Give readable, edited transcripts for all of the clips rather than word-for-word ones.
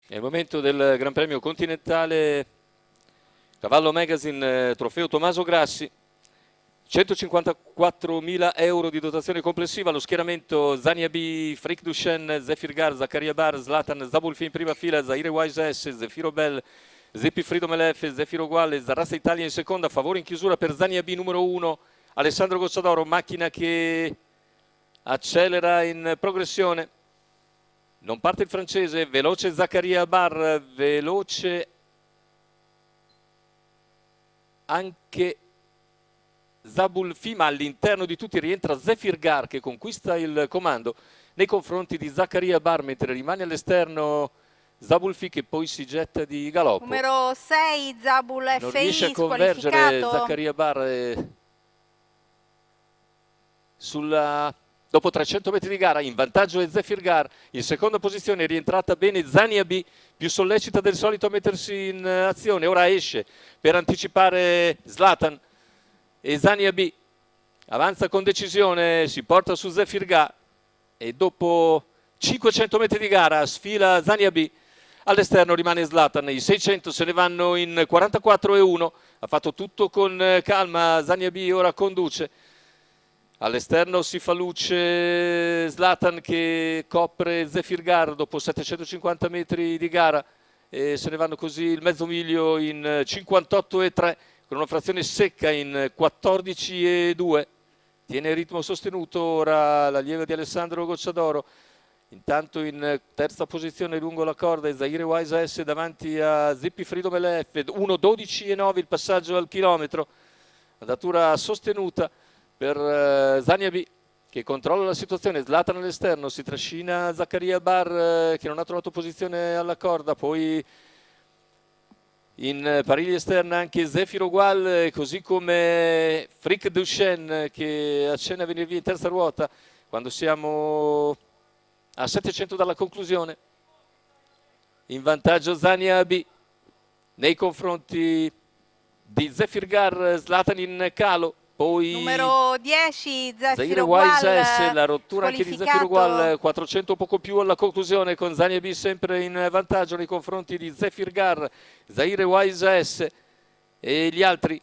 È il momento del Gran Premio Continentale Cavallo Magazine Trofeo Tommaso Grassi. 154.000 euro di dotazione complessiva, lo schieramento Zania B, Frick Duchenne, Zefir Gar, Zaccaria Bar, Zlatan Zabulfi in prima fila, Zaire Wise S, Zefiro Bell, Zeppi Frido Melef, Zefiro Gualle, Zarrassa Italia in seconda, favore in chiusura per Zania B numero 1, Alessandro Gocciadoro, macchina che accelera in progressione. Non parte il francese, veloce Zaccaria Bar, veloce anche Zabulfi, ma all'interno di tutti rientra Zefir Gar che conquista il comando nei confronti di Zaccaria Bar, mentre rimane all'esterno Zabulfi che poi si getta di galoppo. Numero 6 Zabul Non FI riesce a convergere squalificato. Zaccaria Bar dopo 300 metri di gara. In vantaggio è Zefir Gar, in seconda posizione è rientrata bene Zania B, più sollecita del solito a mettersi in azione. Ora esce per anticipare Zlatan e Zania B avanza con decisione, si porta su Zefir Gar e dopo 500 metri di gara sfila Zania B. All'esterno rimane Zlatan, i 600 se ne vanno in 44,1, ha fatto tutto con calma, Zania B ora conduce. All'esterno si fa luce Zlatan che copre Zefir Gar dopo 750 metri di gara e se ne vanno così il mezzo miglio in 58,3 con una frazione secca in 14,2. Tiene il ritmo sostenuto ora l'allievo di Alessandro Gocciadoro. Intanto in terza posizione lungo la corda è Zaire Wise S davanti a Zippi Frido Melef, 1,12,9 il passaggio al chilometro, andatura sostenuta per Zania B che controlla la situazione. Zlatan all'esterno, si trascina Zaccaria Bar che non ha trovato posizione alla corda, poi in pariglia esterna anche Zefiro Gual, così come Frick Duchenne che accenna a venire via in terza ruota quando siamo a 700 dalla conclusione. In vantaggio Zania B nei confronti di Zefir Gar, Zlatan in calo. Poi numero 10 Zaire Zefiro Wise Gual S, la rottura anche di Zefiro Gual, 400 poco più alla conclusione con Zania B sempre in vantaggio nei confronti di Zefir Gar, Zaire Wise S e gli altri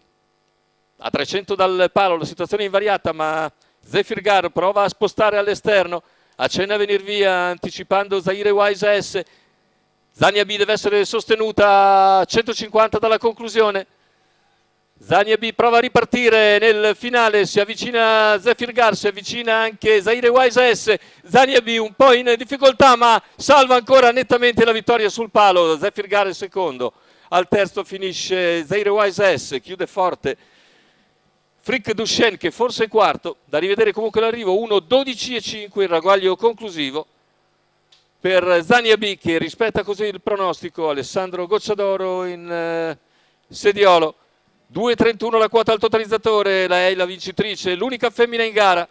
a 300 dal palo. La situazione è invariata, ma Zefir Gar prova a spostare all'esterno, accenna a venire via anticipando Zaire Wise S. Zania B deve essere sostenuta a 150 dalla conclusione. Zania B prova a ripartire nel finale, si avvicina Zefir Gar, si avvicina anche Zaire Wise S. Zania B un po' in difficoltà ma salva ancora nettamente la vittoria sul palo. Zefir Gar è secondo, al terzo finisce Zaire Wise S, chiude forte Frick Duchenne che forse è quarto, da rivedere comunque l'arrivo, 1,12,5 il ragguaglio conclusivo per Zania B che rispetta così il pronostico. Alessandro Gocciadoro in sediolo. 2,31 la quota al totalizzatore, lei la vincitrice, l'unica femmina in gara,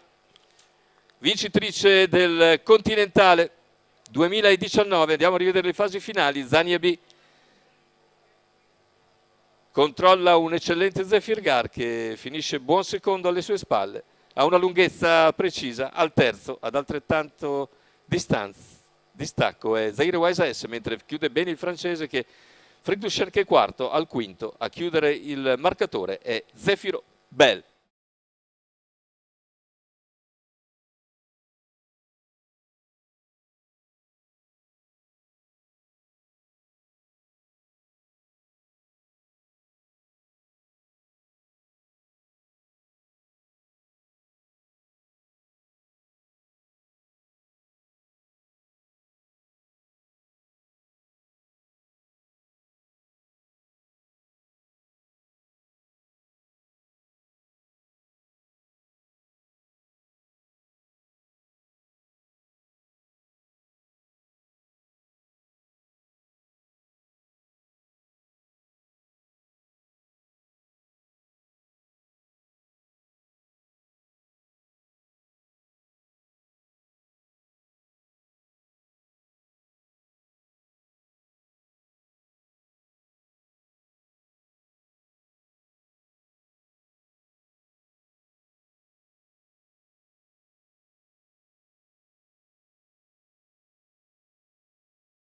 vincitrice del Continentale 2019. Andiamo a rivedere le fasi finali. Zania B controlla un eccellente Zefir Gar che finisce buon secondo alle sue spalle, ha una lunghezza precisa. Al terzo, ad altrettanto distacco, è Zaire Wise S, mentre chiude bene il francese che Frick Duchenne che è quarto. Al quinto a chiudere il marcatore è Zefiro Bell.